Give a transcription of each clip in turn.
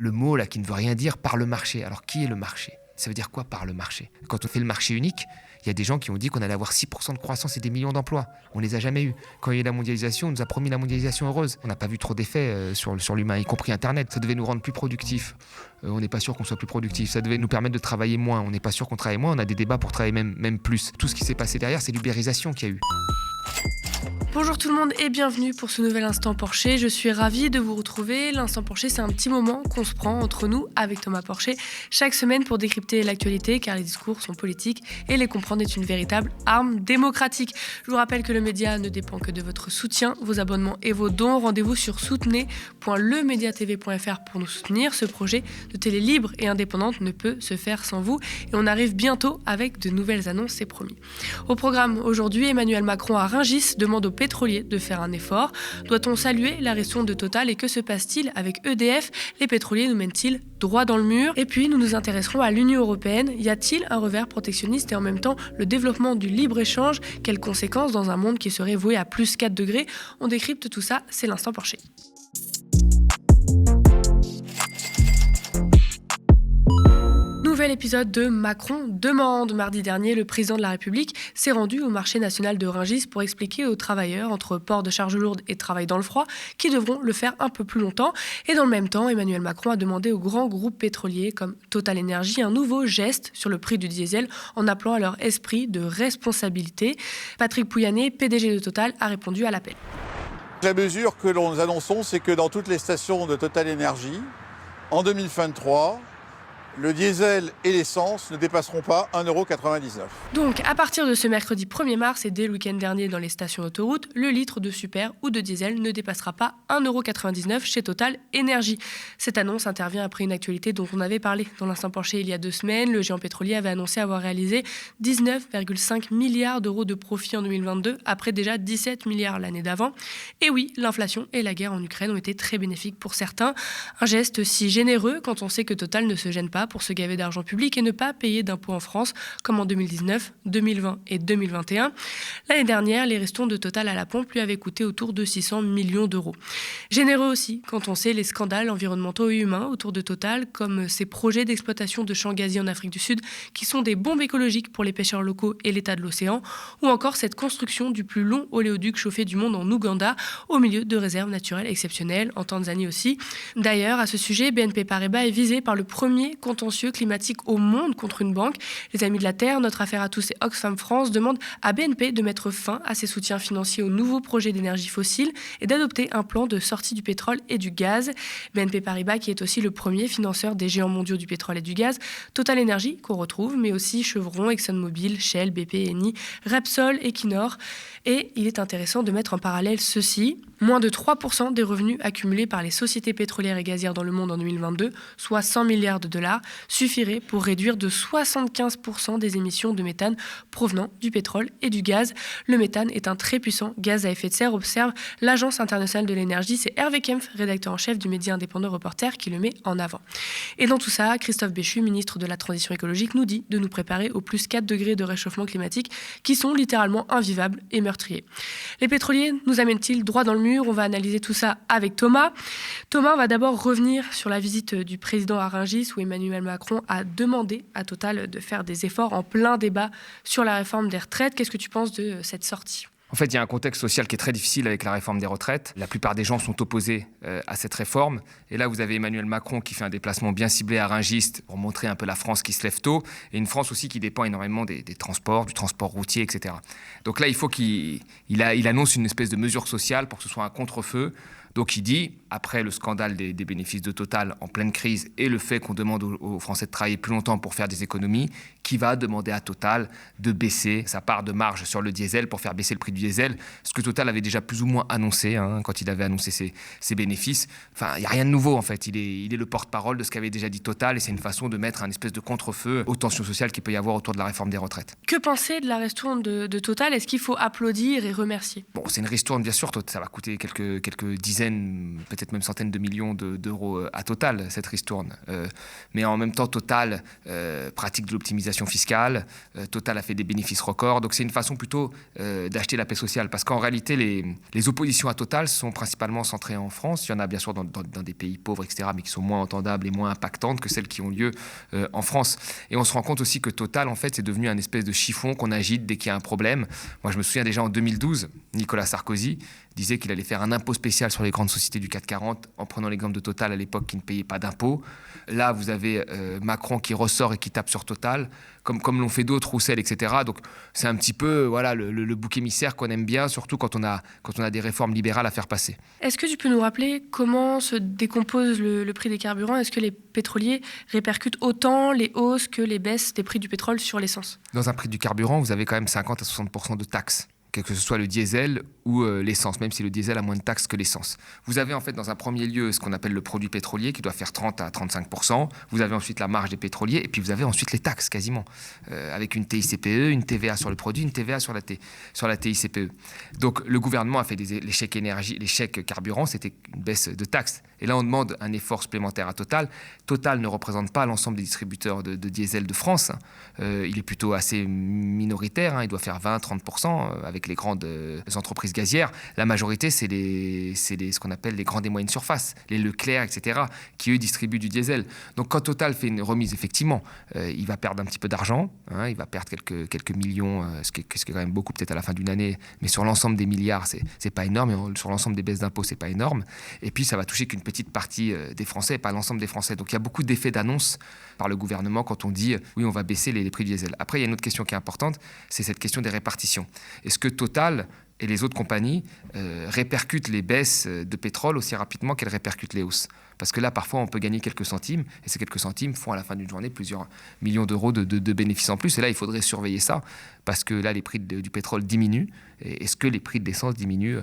Le mot là qui ne veut rien dire, par le marché. Alors qui est le marché ? Ça veut dire quoi par le marché ? Quand on fait le marché unique, il y a des gens qui ont dit qu'on allait avoir 6% de croissance et des millions d'emplois. On ne les a jamais eus. Quand il y a eu la mondialisation, on nous a promis la mondialisation heureuse. On n'a pas vu trop d'effets sur l'humain, y compris Internet. Ça devait nous rendre plus productifs. On n'est pas sûr qu'on soit plus productifs. Ça devait nous permettre de travailler moins. On n'est pas sûr qu'on travaille moins. On a des débats pour travailler même plus. Tout ce qui s'est passé derrière, c'est l'ubérisation qu'il y a eu. Bonjour tout le monde et bienvenue pour ce nouvel Instant Porcher. Je suis ravie de vous retrouver. L'Instant Porcher, c'est un petit moment qu'on se prend entre nous avec Thomas Porcher chaque semaine pour décrypter l'actualité car les discours sont politiques et les comprendre est une véritable arme démocratique. Je vous rappelle que le média ne dépend que de votre soutien, vos abonnements et vos dons. Rendez-vous sur soutenez.lemediatv.fr pour nous soutenir. Ce projet de télé libre et indépendante ne peut se faire sans vous et on arrive bientôt avec de nouvelles annonces, c'est promis. Au programme aujourd'hui, Emmanuel Macron à Rungis demande aux pétroliers de faire un effort. Doit-on saluer la réaction de Total et que se passe-t-il avec EDF ? Les pétroliers nous mènent-ils droit dans le mur ? Et puis nous nous intéresserons à l'Union européenne. Y a-t-il un revers protectionniste et en même temps le développement du libre-échange ? Quelles conséquences dans un monde qui serait voué à plus 4 degrés ? On décrypte tout ça, c'est l'Instant Porcher. Nouvel épisode de Macron demande. Mardi dernier, le président de la République s'est rendu au marché national de Rungis pour expliquer aux travailleurs entre port de charges lourdes et travail dans le froid qu'ils devront le faire un peu plus longtemps. Et dans le même temps, Emmanuel Macron a demandé aux grands groupes pétroliers comme Total Energy un nouveau geste sur le prix du diesel en appelant à leur esprit de responsabilité. Patrick Pouyanné, PDG de Total, a répondu à l'appel. La mesure que nous annonçons, c'est que dans toutes les stations de Total Energy, en 2023, le diesel et l'essence ne dépasseront pas 1,99 €. Donc, à partir de ce mercredi 1er mars et dès le week-end dernier dans les stations d'autoroute, le litre de super ou de diesel ne dépassera pas 1,99 € chez Total Energy. Cette annonce intervient après une actualité dont on avait parlé dans l'Instant Porcher il y a 2 semaines. Le géant pétrolier avait annoncé avoir réalisé 19,5 milliards d'euros de profit en 2022, après déjà 17 milliards l'année d'avant. Et oui, l'inflation et la guerre en Ukraine ont été très bénéfiques pour certains. Un geste si généreux quand on sait que Total ne se gêne pas pour se gaver d'argent public et ne pas payer d'impôts en France, comme en 2019, 2020 et 2021. L'année dernière, les restons de Total à la pompe lui avaient coûté autour de 600 millions d'euros. Généreux aussi, quand on sait les scandales environnementaux et humains autour de Total, comme ces projets d'exploitation de champs gaziers en Afrique du Sud, qui sont des bombes écologiques pour les pêcheurs locaux et l'état de l'océan, ou encore cette construction du plus long oléoduc chauffé du monde en Ouganda, au milieu de réserves naturelles exceptionnelles, en Tanzanie aussi. D'ailleurs, à ce sujet, BNP Paribas est visé par le premier contentieux climatique au monde contre une banque. Les Amis de la Terre, Notre Affaire à tous et Oxfam France demandent à BNP de mettre fin à ses soutiens financiers aux nouveaux projets d'énergie fossile et d'adopter un plan de sortie du pétrole et du gaz. BNP Paribas qui est aussi le premier financeur des géants mondiaux du pétrole et du gaz. Total Energy qu'on retrouve, mais aussi Chevron, ExxonMobil, Shell, BP, Eni, Repsol, Equinor. Et il est intéressant de mettre en parallèle ceci. Moins de 3% des revenus accumulés par les sociétés pétrolières et gazières dans le monde en 2022, soit 100 milliards de dollars, suffirait pour réduire de 75% des émissions de méthane provenant du pétrole et du gaz. Le méthane est un très puissant gaz à effet de serre, observe l'Agence internationale de l'énergie. C'est Hervé Kempf, rédacteur en chef du média indépendant Reporter, qui le met en avant. Et dans tout ça, Christophe Béchu, ministre de la Transition écologique, nous dit de nous préparer aux plus 4 degrés de réchauffement climatique qui sont littéralement invivables et meurtriers. Les pétroliers nous amènent-ils droit dans le mur ? On va analyser tout ça avec Thomas. Thomas, on va d'abord revenir sur la visite du président à Rungis où Emmanuel Macron a demandé à Total de faire des efforts en plein débat sur la réforme des retraites. Qu'est-ce que tu penses de cette sortie ? En fait, il y a un contexte social qui est très difficile avec la réforme des retraites. La plupart des gens sont opposés à cette réforme. Et là, vous avez Emmanuel Macron qui fait un déplacement bien ciblé à Rungis pour montrer un peu la France qui se lève tôt. Et une France aussi qui dépend énormément des transports, du transport routier, etc. Donc là, il faut qu'il annonce une espèce de mesure sociale pour que ce soit un contre-feu. Donc il dit, après le scandale des bénéfices de Total en pleine crise et le fait qu'on demande aux Français de travailler plus longtemps pour faire des économies, qui va demander à Total de baisser sa part de marge sur le diesel pour faire baisser le prix du diesel, ce que Total avait déjà plus ou moins annoncé quand il avait annoncé ses bénéfices. Enfin, il n'y a rien de nouveau en fait, il est le porte-parole de ce qu'avait déjà dit Total et c'est une façon de mettre un espèce de contre-feu aux tensions sociales qu'il peut y avoir autour de la réforme des retraites. Que penser de la ristourne de Total ? Est-ce qu'il faut applaudir et remercier ? Bon, c'est une ristourne bien sûr, ça va coûter quelques dizaines, peut-être peut-être même centaines de millions d'euros à Total, cette ristourne. Mais en même temps, Total pratique de l'optimisation fiscale. Total a fait des bénéfices records. Donc c'est une façon plutôt d'acheter la paix sociale. Parce qu'en réalité, les oppositions à Total sont principalement centrées en France. Il y en a bien sûr dans des pays pauvres, etc., mais qui sont moins entendables et moins impactantes que celles qui ont lieu en France. Et on se rend compte aussi que Total, en fait, c'est devenu un espèce de chiffon qu'on agite dès qu'il y a un problème. Moi, je me souviens déjà en 2012, Nicolas Sarkozy disait qu'il allait faire un impôt spécial sur les grandes sociétés du CAC 40 en prenant l'exemple de Total à l'époque qui ne payait pas d'impôts. Là, vous avez Macron qui ressort et qui tape sur Total, comme l'ont fait d'autres, Roussel, etc. Donc, c'est un petit peu voilà, le bouc émissaire qu'on aime bien, surtout quand on a des réformes libérales à faire passer. Est-ce que tu peux nous rappeler comment se décompose le prix des carburants ? Est-ce que les pétroliers répercutent autant les hausses que les baisses des prix du pétrole sur l'essence ? Dans un prix du carburant, vous avez quand même 50 à 60% de taxes, que ce soit le diesel ou l'essence, même si le diesel a moins de taxes que l'essence. Vous avez en fait dans un premier lieu ce qu'on appelle le produit pétrolier qui doit faire 30 à 35%. Vous avez ensuite la marge des pétroliers et puis vous avez ensuite les taxes quasiment, avec une TICPE, une TVA sur le produit, une TVA sur la TICPE. Donc le gouvernement a fait les chèques énergie, les chèques carburant, c'était une baisse de taxes. Et là on demande un effort supplémentaire à Total. Total ne représente pas l'ensemble des distributeurs de diesel de France. Il est plutôt assez minoritaire, il doit faire 20-30% avec les grandes entreprises gazières. La majorité, c'est ce qu'on appelle les grandes et moyennes surfaces, les Leclerc, etc., qui, eux, distribuent du diesel. Donc, quand Total fait une remise, effectivement, il va perdre un petit peu d'argent, il va perdre quelques millions, ce qui est quand même beaucoup peut-être à la fin d'une année, mais sur l'ensemble des milliards, c'est pas énorme, et sur l'ensemble des baisses d'impôts, c'est pas énorme. Et puis, ça va toucher qu'une petite partie des Français, et pas l'ensemble des Français. Donc, il y a beaucoup d'effets d'annonce par le gouvernement quand on dit oui, on va baisser les prix du diesel. Après, il y a une autre question qui est importante, c'est cette question des répartitions. Est-ce que Total et les autres compagnies répercutent les baisses de pétrole aussi rapidement qu'elles répercutent les hausses ? Parce que là, parfois, on peut gagner quelques centimes, et ces quelques centimes font à la fin d'une journée plusieurs millions d'euros de bénéfices en plus. Et là, il faudrait surveiller ça, parce que là, les prix du pétrole diminuent. Et est-ce que les prix de l'essence diminuent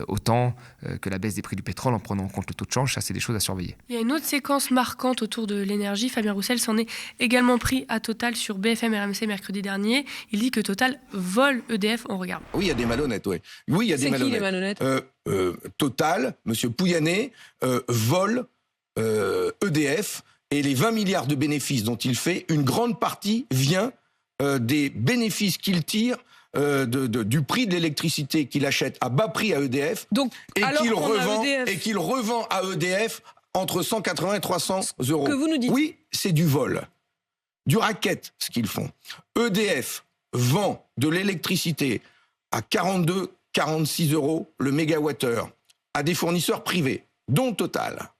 autant que la baisse des prix du pétrole en prenant en compte le taux de change ? Ça, c'est des choses à surveiller. Il y a une autre séquence marquante autour de l'énergie. Fabien Roussel s'en est également pris à Total sur BFM RMC mercredi dernier. Il dit que Total vole EDF. On regarde. Oui, il y a des malhonnêtes, oui. Oui, il y a des malhonnêtes. C'est qui les malhonnêtes ? Total, M. Pouyanné, vole EDF, et les 20 milliards de bénéfices dont il fait, une grande partie vient des bénéfices qu'il tire du prix de l'électricité qu'il achète à bas prix à EDF. Donc, et EDF... qu'il revend à EDF entre 180 et 300 euros. Que vous nous dites. Oui, c'est du vol, du racket, ce qu'ils font. EDF vend de l'électricité à 42, 46 euros le mégawattheure à des fournisseurs privés, dont Total.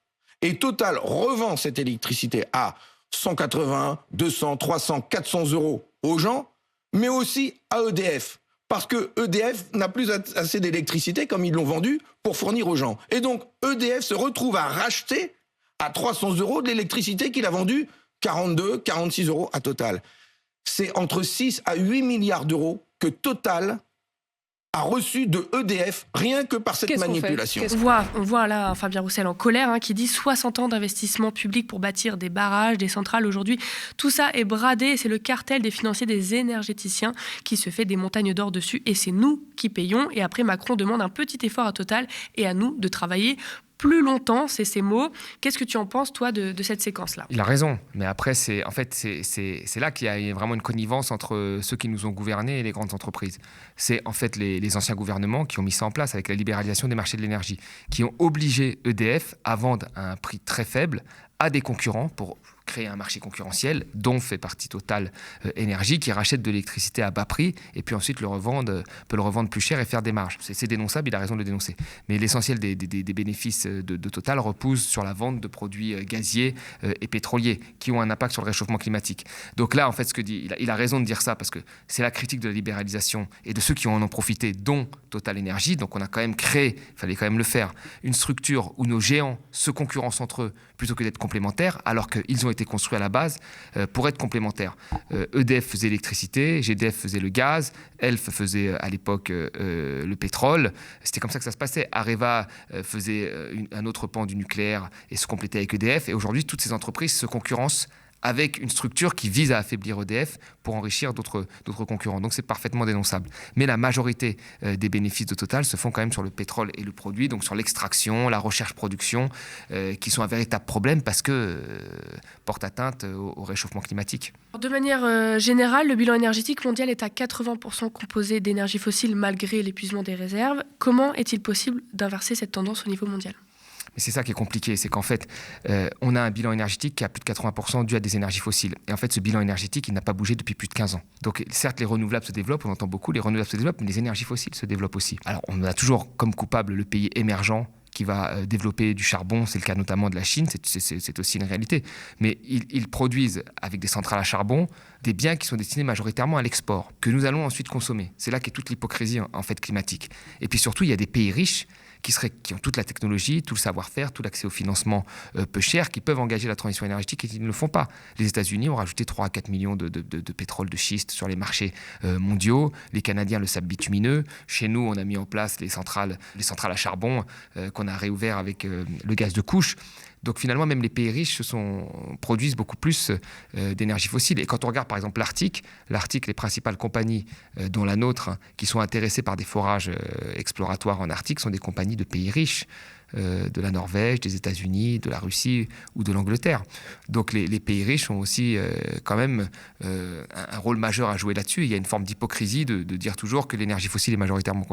Et Total revend cette électricité à 180, 200, 300, 400 euros aux gens, mais aussi à EDF. Parce que EDF n'a plus assez d'électricité, comme ils l'ont vendu, pour fournir aux gens. Et donc, EDF se retrouve à racheter à 300 euros de l'électricité qu'il a vendue 42, 46 euros à Total. C'est entre 6 à 8 milliards d'euros que Total a reçu de EDF, rien que par cette manipulation. On voit là Fabien Roussel en colère, qui dit 60 ans d'investissement public pour bâtir des barrages, des centrales. Aujourd'hui, tout ça est bradé et c'est le cartel des financiers, des énergéticiens qui se fait des montagnes d'or dessus. Et c'est nous qui payons. Et après, Macron demande un petit effort à Total et à nous de travailler plus longtemps, c'est ces mots. Qu'est-ce que tu en penses, toi, de cette séquence-là ? Il a raison, mais après, c'est là qu'il y a vraiment une connivence entre ceux qui nous ont gouvernés et les grandes entreprises. C'est en fait les anciens gouvernements qui ont mis ça en place avec la libéralisation des marchés de l'énergie, qui ont obligé EDF à vendre à un prix très faible à des concurrents pour créer un marché concurrentiel dont fait partie Total Énergie qui rachète de l'électricité à bas prix et puis ensuite peut le revendre plus cher et faire des marges. C'est dénonçable, il a raison de le dénoncer. Mais l'essentiel des bénéfices de Total repose sur la vente de produits gaziers et pétroliers qui ont un impact sur le réchauffement climatique. Donc là, en fait, il a raison de dire ça parce que c'est la critique de la libéralisation et de ceux qui en ont profité, dont Total Énergie. Donc on a quand même créé, il fallait quand même le faire, une structure où nos géants se concurrencent entre eux plutôt que d'être complémentaires, alors qu'ils ont été construits à la base pour être complémentaires. EDF faisait l'électricité, GDF faisait le gaz, Elf faisait à l'époque le pétrole. C'était comme ça que ça se passait. Areva faisait un autre pan du nucléaire et se complétait avec EDF. Et aujourd'hui, toutes ces entreprises se concurrencent avec une structure qui vise à affaiblir EDF pour enrichir d'autres concurrents. Donc c'est parfaitement dénonçable. Mais la majorité des bénéfices de Total se font quand même sur le pétrole et le produit, donc sur l'extraction, la recherche-production, qui sont un véritable problème parce que portent atteinte au réchauffement climatique. De manière générale, le bilan énergétique mondial est à 80% composé d'énergie fossile malgré l'épuisement des réserves. Comment est-il possible d'inverser cette tendance au niveau mondial ? Mais c'est ça qui est compliqué, c'est qu'en fait, on a un bilan énergétique qui a plus de 80% dû à des énergies fossiles. Et en fait, ce bilan énergétique, il n'a pas bougé depuis plus de 15 ans. Donc certes, les renouvelables se développent, on entend beaucoup, les renouvelables se développent, mais les énergies fossiles se développent aussi. Alors on a toujours comme coupable le pays émergent qui va développer du charbon, c'est le cas notamment de la Chine, c'est aussi une réalité. Mais ils produisent, avec des centrales à charbon, des biens qui sont destinés majoritairement à l'export, que nous allons ensuite consommer. C'est là qu'est toute l'hypocrisie en fait climatique. Et puis surtout, il y a des pays riches qui ont toute la technologie, tout le savoir-faire, tout l'accès au financement peu cher, qui peuvent engager la transition énergétique et qui ne le font pas. Les États-Unis ont rajouté 3 à 4 millions de pétrole de schiste sur les marchés mondiaux. Les Canadiens, le sable bitumineux. Chez nous, on a mis en place les centrales à charbon qu'on a réouvert avec le gaz de couche. Donc finalement, même les pays riches produisent beaucoup plus d'énergie fossile. Et quand on regarde par exemple l'Arctique, les principales compagnies, dont la nôtre, qui sont intéressées par des forages exploratoires en Arctique, sont des compagnies de pays riches, de la Norvège, des États-Unis, de la Russie ou de l'Angleterre. Donc les pays riches ont aussi quand même un rôle majeur à jouer là-dessus. Il y a une forme d'hypocrisie de dire toujours que l'énergie fossile est majoritairement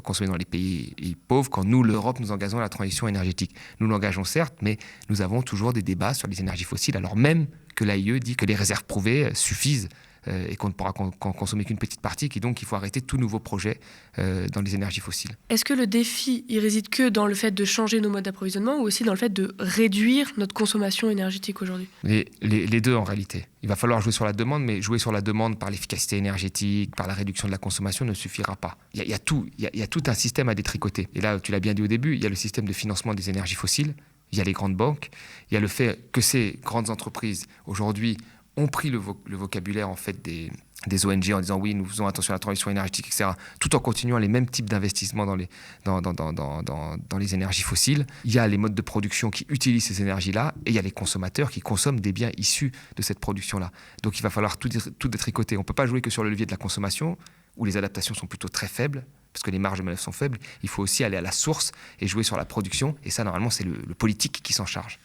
consommée dans les pays pauvres, quand nous, l'Europe, nous engageons la transition énergétique. Nous l'engageons certes, mais nous avons toujours des débats sur les énergies fossiles, alors même que l'AIE dit que les réserves prouvées suffisent et qu'on ne pourra consommer qu'une petite partie, et donc il faut arrêter tout nouveau projet dans les énergies fossiles. Est-ce que le défi, il réside que dans le fait de changer nos modes d'approvisionnement ou aussi dans le fait de réduire notre consommation énergétique aujourd'hui ? Les deux en réalité. Il va falloir jouer sur la demande, mais jouer sur la demande par l'efficacité énergétique, par la réduction de la consommation ne suffira pas. Il y a tout un système à détricoter. Et là, tu l'as bien dit au début, il y a le système de financement des énergies fossiles, il y a les grandes banques, il y a le fait que ces grandes entreprises, aujourd'hui, ont pris le vocabulaire en fait des ONG en disant oui, nous faisons attention à la transition énergétique, etc., tout en continuant les mêmes types d'investissements dans les énergies fossiles. Il y a les modes de production qui utilisent ces énergies-là et il y a les consommateurs qui consomment des biens issus de cette production-là. Donc il va falloir tout détricoter. On ne peut pas jouer que sur le levier de la consommation, où les adaptations sont plutôt très faibles, parce que les marges de manœuvre sont faibles. Il faut aussi aller à la source et jouer sur la production. Et ça, normalement, c'est le politique qui s'en charge.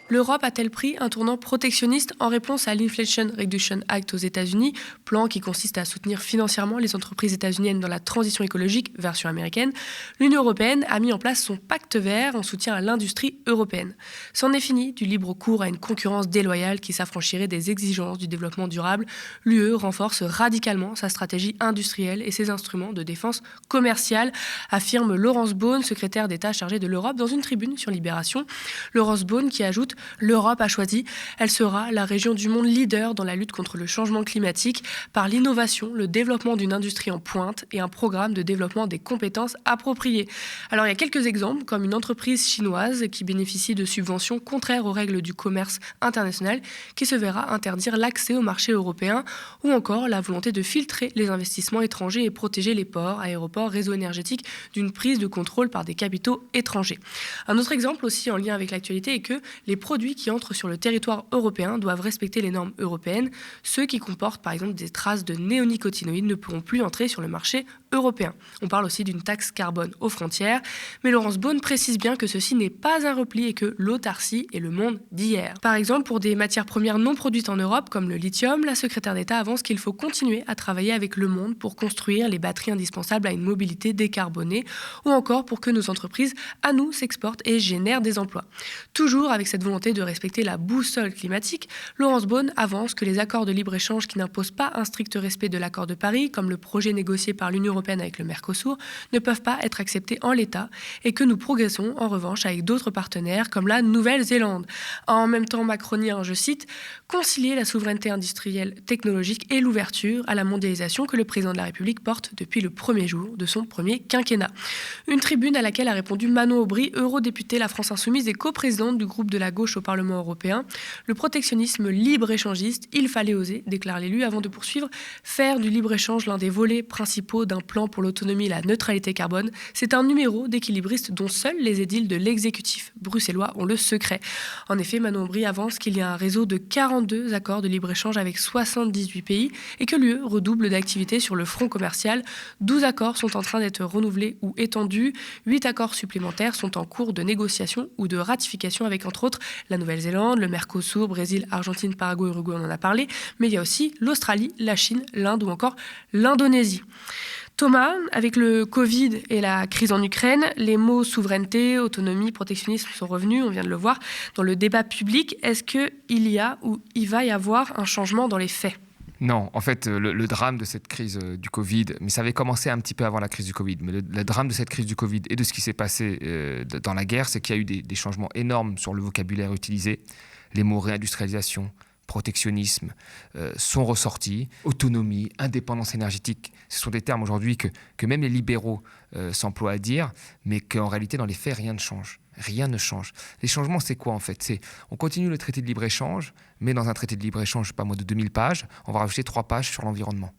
L'Europe a-t-elle pris un tournant protectionniste en réponse à l'Inflation Reduction Act aux États-Unis, plan qui consiste à soutenir financièrement les entreprises états-uniennes dans la transition écologique, version américaine? L'Union européenne a mis en place son pacte vert en soutien à l'industrie européenne. C'en est fini du libre cours à une concurrence déloyale qui s'affranchirait des exigences du développement durable. L'UE renforce radicalement sa stratégie industrielle et ses instruments de défense commerciale, affirme Laurence Boone, secrétaire d'État chargée de l'Europe, dans une tribune sur Libération. Laurence Boone qui ajoute: l'Europe a choisi, elle sera la région du monde leader dans la lutte contre le changement climatique par l'innovation, le développement d'une industrie en pointe et un programme de développement des compétences appropriées. Alors il y a quelques exemples, comme une entreprise chinoise qui bénéficie de subventions contraires aux règles du commerce international, qui se verra interdire l'accès au marché européen, ou encore la volonté de filtrer les investissements étrangers et protéger les ports, aéroports, réseaux énergétiques d'une prise de contrôle par des capitaux étrangers. Un autre exemple aussi en lien avec l'actualité est que les produits qui entrent sur le territoire européen doivent respecter les normes européennes. Ceux qui comportent par exemple des traces de néonicotinoïdes ne pourront plus entrer sur le marché européen. On parle aussi d'une taxe carbone aux frontières, mais Laurence Boone précise bien que ceci n'est pas un repli et que l'autarcie est le monde d'hier. Par exemple, pour des matières premières non produites en Europe, comme le lithium, la secrétaire d'État avance qu'il faut continuer à travailler avec le monde pour construire les batteries indispensables à une mobilité décarbonée, ou encore pour que nos entreprises, à nous, s'exportent et génèrent des emplois. Toujours avec cette volonté de respecter la boussole climatique, Laurence Boone avance que les accords de libre-échange qui n'imposent pas un strict respect de l'accord de Paris, comme le projet négocié par l'Union européenne avec le Mercosur, ne peuvent pas être acceptés en l'état et que nous progressons en revanche avec d'autres partenaires comme la Nouvelle-Zélande. En même temps macronien, je cite, « concilier la souveraineté industrielle technologique et l'ouverture à la mondialisation que le président de la République porte depuis le premier jour de son premier quinquennat ». Une tribune à laquelle a répondu Manon Aubry, eurodéputée La France Insoumise et coprésidente du groupe de la gauche au Parlement européen. Le protectionnisme libre-échangiste, il fallait oser, déclare l'élu, avant de poursuivre, faire du libre-échange l'un des volets principaux d'un plan pour l'autonomie et la neutralité carbone. C'est un numéro d'équilibriste dont seuls les édiles de l'exécutif bruxellois ont le secret. En effet, Manon Aubry avance qu'il y a un réseau de 42 accords de libre-échange avec 78 pays et que l'UE redouble d'activités sur le front commercial. 12 accords sont en train d'être renouvelés ou étendus. 8 accords supplémentaires sont en cours de négociation ou de ratification avec, entre autres, la Nouvelle-Zélande, le Mercosur, Brésil, Argentine, Paraguay, Uruguay, on en a parlé, mais il y a aussi l'Australie, la Chine, l'Inde ou encore l'Indonésie. Thomas, avec le Covid et la crise en Ukraine, les mots souveraineté, autonomie, protectionnisme sont revenus, on vient de le voir, dans le débat public. Est-ce qu'il y a ou il va y avoir un changement dans les faits ? Non, en fait, le drame de cette crise du Covid, mais ça avait commencé un petit peu avant la crise du Covid, mais le drame de cette crise du Covid et de ce qui s'est passé dans la guerre, c'est qu'il y a eu des changements énormes sur le vocabulaire utilisé. Les mots réindustrialisation, protectionnisme sont ressortis. Autonomie, indépendance énergétique, ce sont des termes aujourd'hui que même les libéraux s'emploient à dire, mais qu'en réalité, dans les faits, rien ne change. Rien ne change. Les changements, c'est quoi en fait ? On continue le traité de libre-échange, mais dans un traité de libre-échange, je sais pas moi, de 2000 pages, on va rajouter 3 pages sur l'environnement.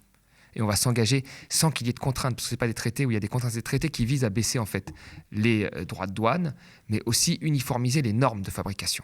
Et on va s'engager sans qu'il y ait de contraintes, parce que ce n'est pas des traités où il y a des contraintes, c'est des traités qui visent à baisser en fait les droits de douane, mais aussi uniformiser les normes de fabrication.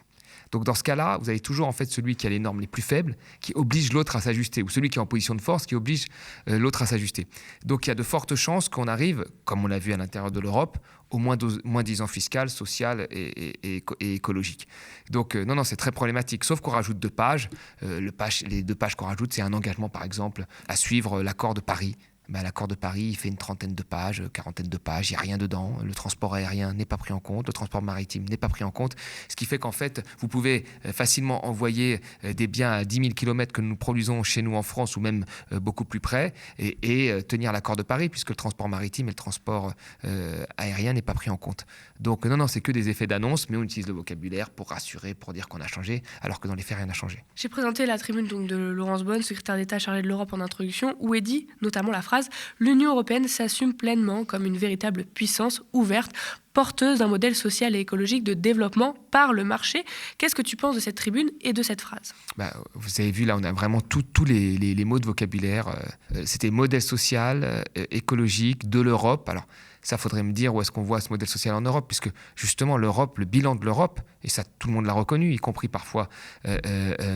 Donc dans ce cas-là, vous avez toujours en fait celui qui a les normes les plus faibles, qui oblige l'autre à s'ajuster, ou celui qui est en position de force, qui oblige l'autre à s'ajuster. Donc il y a de fortes chances qu'on arrive, comme on l'a vu à l'intérieur de l'Europe, au moins-disant fiscal, social et écologique. Donc non, c'est très problématique, sauf qu'on rajoute 2 pages. Les 2 pages qu'on rajoute, c'est un engagement, par exemple, à suivre l'accord de Paris. L'accord de Paris, il fait une 30aine de pages, 40aine de pages, il n'y a rien dedans. Le transport aérien n'est pas pris en compte, le transport maritime n'est pas pris en compte. Ce qui fait qu'en fait, vous pouvez facilement envoyer des biens à 10 000 km que nous produisons chez nous en France ou même beaucoup plus près et tenir l'accord de Paris puisque le transport maritime et le transport aérien n'est pas pris en compte. Donc non, c'est que des effets d'annonce, mais on utilise le vocabulaire pour rassurer, pour dire qu'on a changé, alors que dans les faits, rien n'a changé. J'ai présenté la tribune donc, de Laurence Bonne, secrétaire d'État chargée de l'Europe en introduction, où est dit notamment la phrase « L'Union européenne s'assume pleinement comme une véritable puissance ouverte, porteuse d'un modèle social et écologique de développement par le marché ». Qu'est-ce que tu penses de cette tribune et de cette phrase ? Vous avez vu, là, on a vraiment tous les mots de vocabulaire. C'était modèle social, écologique, de l'Europe. Alors, ça, faudrait me dire où est-ce qu'on voit ce modèle social en Europe, puisque justement, l'Europe, le bilan de l'Europe, et ça, tout le monde l'a reconnu, y compris parfois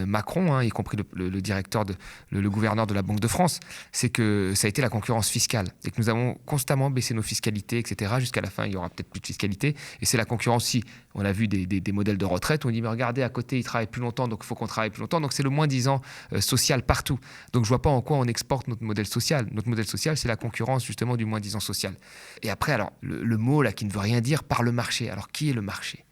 Macron, y compris le directeur, le gouverneur de la Banque de France, c'est que ça a été la concurrence fiscale. Et que nous avons constamment baissé nos fiscalités, etc. Jusqu'à la fin, il n'y aura peut-être plus de fiscalité. Et c'est la concurrence aussi. On a vu des modèles de retraite où on dit, mais regardez, à côté, ils travaillent plus longtemps, donc il faut qu'on travaille plus longtemps. Donc c'est le moins-disant social partout. Donc je ne vois pas en quoi on exporte notre modèle social. Notre modèle social, c'est la concurrence justement du moins-disant social. Et après, alors, le mot là qui ne veut rien dire, par le marché. Alors, qui est le marché ?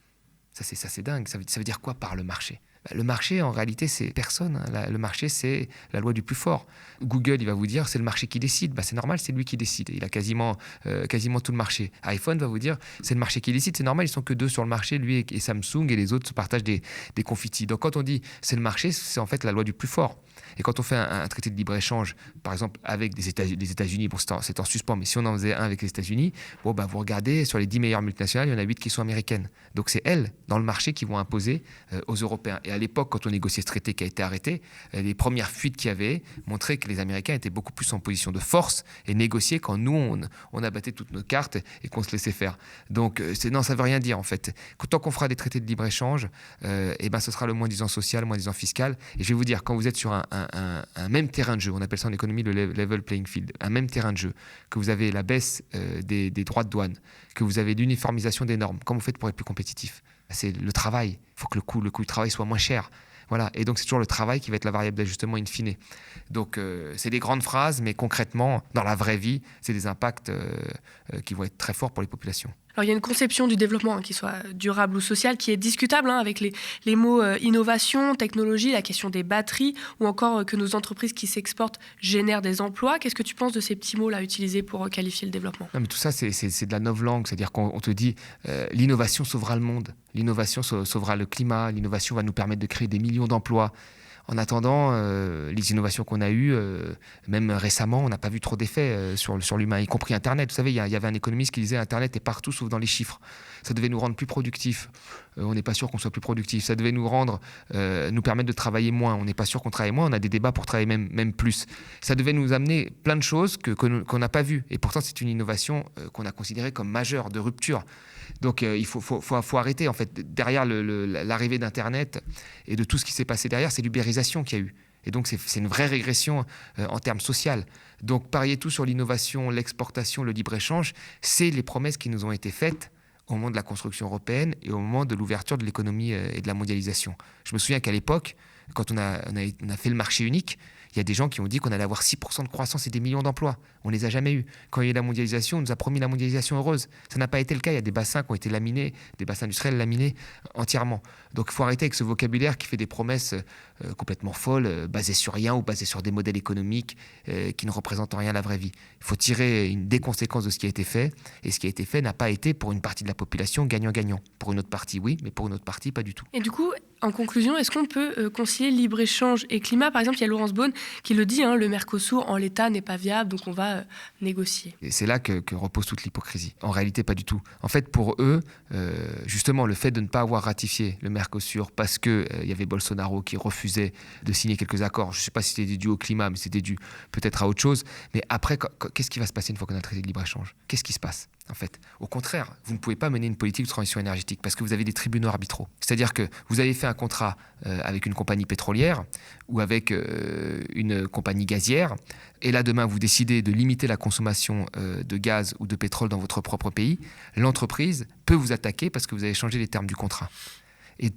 Ça, c'est dingue. Ça veut dire quoi par le marché ? Le marché, en réalité, c'est personne. Le marché, c'est la loi du plus fort. Google, il va vous dire, c'est le marché qui décide. C'est normal, c'est lui qui décide. Il a quasiment tout le marché. iPhone va vous dire, c'est le marché qui décide. C'est normal, ils sont que 2 sur le marché, lui et Samsung, et les autres se partagent des confitis. Donc, quand on dit c'est le marché, c'est en fait la loi du plus fort. Et quand on fait un traité de libre-échange, par exemple, avec des États-Unis, bon, c'est en suspens, mais si on en faisait un avec les États-Unis, vous regardez, sur les 10 meilleures multinationales, il y en a 8 qui sont américaines. Donc, c'est elles, dans le marché, qui vont imposer aux Européens. Et à l'époque, quand on négociait ce traité qui a été arrêté, les premières fuites qu'il y avait montraient que les Américains étaient beaucoup plus en position de force et négociaient quand nous, on abattait toutes nos cartes et qu'on se laissait faire. Donc, non, ça ne veut rien dire, en fait. Tant qu'on fera des traités de libre-échange, ce sera le moins-disant social, le moins-disant fiscal. Et je vais vous dire, quand vous êtes sur un même terrain de jeu, on appelle ça en économie le level playing field, un même terrain de jeu, que vous avez la baisse des droits de douane, que vous avez l'uniformisation des normes, comment vous faites pour être plus compétitif ? C'est le travail. Il faut que le coût du travail soit moins cher. Voilà. Et donc, c'est toujours le travail qui va être la variable d'ajustement in fine. Donc, c'est des grandes phrases, mais concrètement, dans la vraie vie, c'est des impacts qui vont être très forts pour les populations. Alors, il y a une conception du développement qui soit durable ou social qui est discutable avec les mots innovation, technologie, la question des batteries ou encore que nos entreprises qui s'exportent génèrent des emplois. Qu'est-ce que tu penses de ces petits mots-là utilisés pour qualifier le développement ? Non, mais tout ça, c'est de la novlangue. C'est-à-dire qu'on te dit l'innovation sauvera le monde, l'innovation sauvera le climat, l'innovation va nous permettre de créer des millions d'emplois. En attendant, les innovations qu'on a eues, même récemment, on n'a pas vu trop d'effets sur l'humain, y compris Internet. Vous savez, il y avait un économiste qui disait « Internet est partout sauf dans les chiffres ». Ça devait nous rendre plus productifs. on n'est pas sûr qu'on soit plus productif. Ça devait nous permettre de travailler moins. On n'est pas sûr qu'on travaille moins. On a des débats pour travailler même plus. Ça devait nous amener plein de choses qu'on n'a pas vues. Et pourtant, c'est une innovation qu'on a considérée comme majeure, de rupture. Donc, il faut arrêter. En fait, derrière l'arrivée d'Internet et de tout ce qui s'est passé derrière, c'est l'ubérisation qu'il y a eu. Et donc, c'est une vraie régression en termes sociaux. Donc, parier tout sur l'innovation, l'exportation, le libre-échange, c'est les promesses qui nous ont été faites au moment de la construction européenne et au moment de l'ouverture de l'économie et de la mondialisation. Je me souviens qu'à l'époque, quand on a fait le marché unique, il y a des gens qui ont dit qu'on allait avoir 6% de croissance et des millions d'emplois. On ne les a jamais eus. Quand il y a eu la mondialisation, on nous a promis la mondialisation heureuse. Ça n'a pas été le cas. Il y a des bassins qui ont été laminés, des bassins industriels laminés entièrement. Donc il faut arrêter avec ce vocabulaire qui fait des promesses complètement folles, basées sur rien ou basées sur des modèles économiques qui ne représentent en rien la vraie vie. Il faut tirer des conséquences de ce qui a été fait. Et ce qui a été fait n'a pas été pour une partie de la population gagnant-gagnant. Pour une autre partie, oui, mais pour une autre partie, pas du tout. Et du coup, en conclusion, est-ce qu'on peut concilier libre-échange et climat ? Par exemple, il y a Laurence Boone qui le dit, le Mercosur en l'état n'est pas viable, donc on va négocier. Et c'est là que repose toute l'hypocrisie. En réalité, pas du tout. En fait, pour eux, justement, le fait de ne pas avoir ratifié le Mercosur parce qu'il y avait Bolsonaro qui refusait de signer quelques accords, je ne sais pas si c'était dû au climat, mais c'était dû peut-être à autre chose. Mais après, qu'est-ce qui va se passer une fois qu'on a un traité de libre-échange ? Qu'est-ce qui se passe ? En fait, au contraire, vous ne pouvez pas mener une politique de transition énergétique parce que vous avez des tribunaux arbitraux. C'est-à-dire que vous avez fait un contrat avec une compagnie pétrolière ou avec une compagnie gazière, et là demain vous décidez de limiter la consommation de gaz ou de pétrole dans votre propre pays, l'entreprise peut vous attaquer parce que vous avez changé les termes du contrat. Et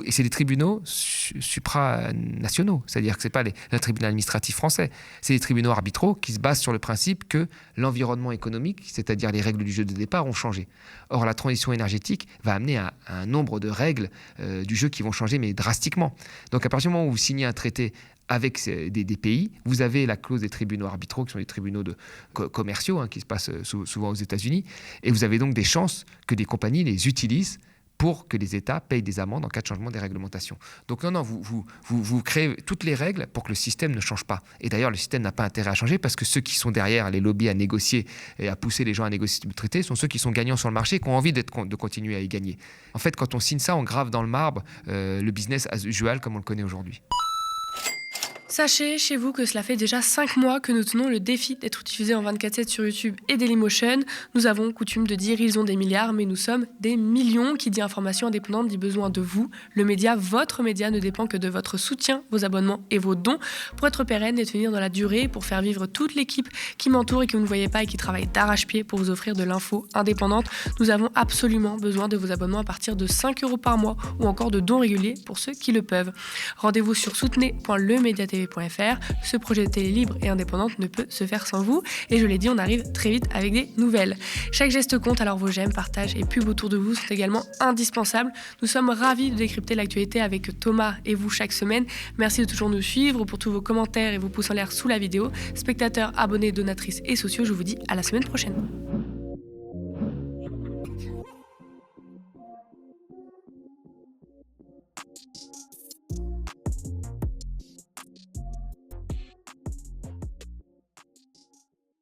et c'est des tribunaux supranationaux, c'est-à-dire que ce n'est pas le tribunal administratif français, c'est des tribunaux arbitraux qui se basent sur le principe que l'environnement économique, c'est-à-dire les règles du jeu de départ, ont changé. Or, la transition énergétique va amener à un nombre de règles du jeu qui vont changer, mais drastiquement. Donc, à partir du moment où vous signez un traité avec des pays, vous avez la clause des tribunaux arbitraux, qui sont des tribunaux commerciaux, qui se passent souvent aux États-Unis, et vous avez donc des chances que des compagnies les utilisent pour que les États payent des amendes en cas de changement des réglementations. Donc non, vous créez toutes les règles pour que le système ne change pas. Et d'ailleurs, le système n'a pas intérêt à changer parce que ceux qui sont derrière les lobbies à négocier et à pousser les gens à négocier le traité sont ceux qui sont gagnants sur le marché et qui ont envie de continuer à y gagner. En fait, quand on signe ça, on grave dans le marbre le business as usual comme on le connaît aujourd'hui. Sachez chez vous que cela fait déjà 5 mois que nous tenons le défi d'être diffusés en 24/7 sur YouTube et Dailymotion. Nous avons coutume de dire ils ont des milliards, mais nous sommes des millions. Qui dit information indépendante dit besoin de vous. Le média, votre média, ne dépend que de votre soutien, vos abonnements et vos dons. Pour être pérenne et tenir dans la durée, pour faire vivre toute l'équipe qui m'entoure et que vous ne voyez pas et qui travaille d'arrache-pied pour vous offrir de l'info indépendante, nous avons absolument besoin de vos abonnements à partir de 5 € par mois ou encore de dons réguliers pour ceux qui le peuvent. Rendez-vous sur soutenez.lemediatv.fr. Ce projet de télé libre et indépendante ne peut se faire sans vous. Et je l'ai dit, on arrive très vite avec des nouvelles. Chaque geste compte, alors vos j'aime, partages et pubs autour de vous sont également indispensables. Nous sommes ravis de décrypter l'actualité avec Thomas et vous chaque semaine. Merci de toujours nous suivre, pour tous vos commentaires et vos pouces en l'air sous la vidéo. Spectateurs, abonnés, donatrices et sociaux, je vous dis à la semaine prochaine.